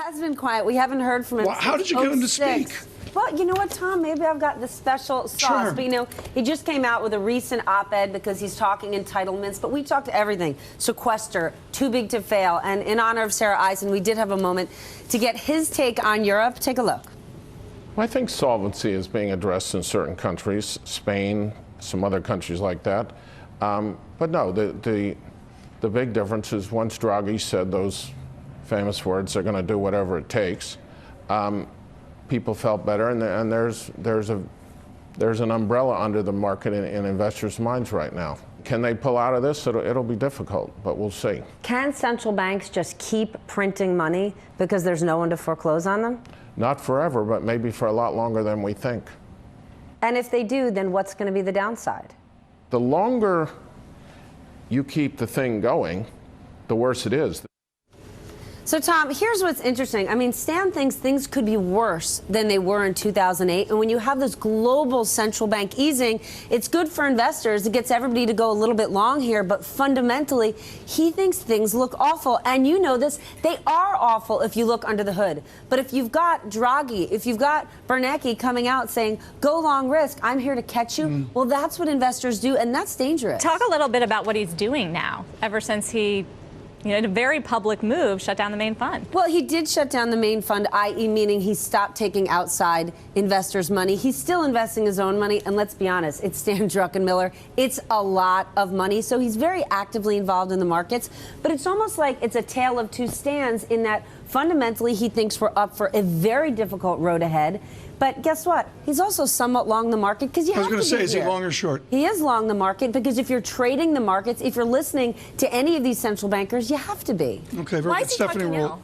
has been quiet. We haven't heard from him. Well, how did you get him to speak? Well, you know what, Tom? Maybe I've got the special sauce. Sure. But, you know, he just came out with a recent op-ed because he's talking entitlements. But we talked everything. Sequester, too big to fail. And in honor of Sarah Eisen, we did have a moment to get his take on Europe. Take a look. Well, I think solvency is being addressed in certain countries, Spain, some other countries like that. But no, the big difference is once Draghi said those famous words, they're going to do whatever it takes. People felt better, and there's an umbrella under the market in investors' minds right now. Can they pull out of this? It'll be difficult, but we'll see. Can central banks just keep printing money because there's no one to foreclose on them? Not forever, but maybe for a lot longer than we think. And if they do, then what's going to be the downside? The longer you keep the thing going, the worse it is. So, Tom, here's what's interesting. I mean, Stan thinks things could be worse than they were in 2008. And when you have this global central bank easing, it's good for investors. It gets everybody to go a little bit long here. But fundamentally, he thinks things look awful. And you know this. They are awful if you look under the hood. But if you've got Draghi, if you've got Bernanke coming out saying, go long risk, I'm here to catch you, well, that's what investors do. And that's dangerous. Talk a little bit about what he's doing now, ever since he, in a very public move, shut down the main fund. Well, he did shut down the main fund, i.e. meaning he stopped taking outside investors' money. He's still investing his own money, and let's be honest, it's Stan DrunkenMiller. It's a lot of money, so he's very actively involved in the markets. But it's almost like it's a tale of two Stans in that fundamentally he thinks we're up for a very difficult road ahead. But guess what? He's also somewhat long the market because you have to be here. I was going to say, is he long or short? He is long the market because if you're trading the markets, if you're listening to any of these central bankers, you have to be. Okay, very good. Stephanie Roll.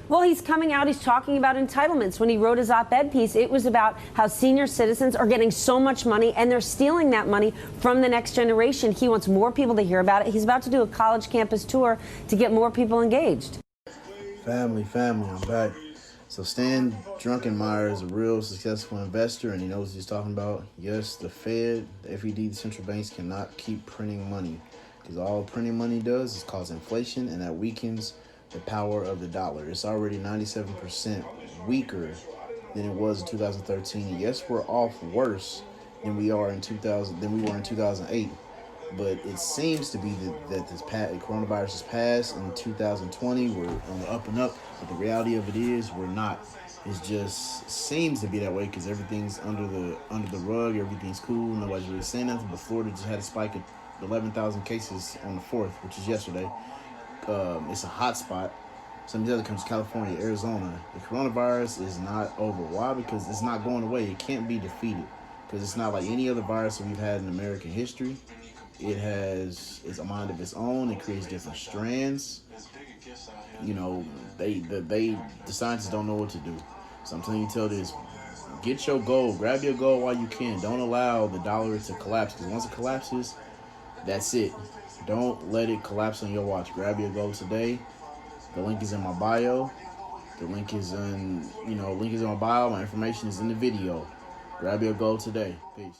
Well, he's coming out, he's talking about entitlements. When he wrote his op-ed piece, it was about how senior citizens are getting so much money and they're stealing that money from the next generation. He wants more people to hear about it. He's about to do a college campus tour to get more people engaged. Family, I'm back. So Stan DrunkenMiller is a real successful investor, and he knows what he's talking about. Yes, the Fed, the FED, the central banks cannot keep printing money because all printing money does is cause inflation, and that weakens the power of the dollar. It's already 97% weaker than it was in 2013. Yes, we're off worse than we were in 2008. But it seems to be that this coronavirus has passed in 2020. We're on the up and up, but the reality of it is we're not. It just seems to be that way because everything's under the rug. Everything's cool. Nobody's really saying nothing. But Florida just had a spike of 11,000 cases on the 4th, which is yesterday. It's a hot spot. Some of the other countries, California, Arizona. The coronavirus is not over. Why? Because it's not going away. It can't be defeated because it's not like any other virus that we've had in American history. It has a mind of its own. It creates different strands. You know, the scientists don't know what to do. So I'm telling you, this: get your gold, grab your gold while you can. Don't allow the dollar to collapse because once it collapses, that's it. Don't let it collapse on your watch. Grab your gold today. The link is in my bio. The link is in my bio. My information is in the video. Grab your gold today. Peace.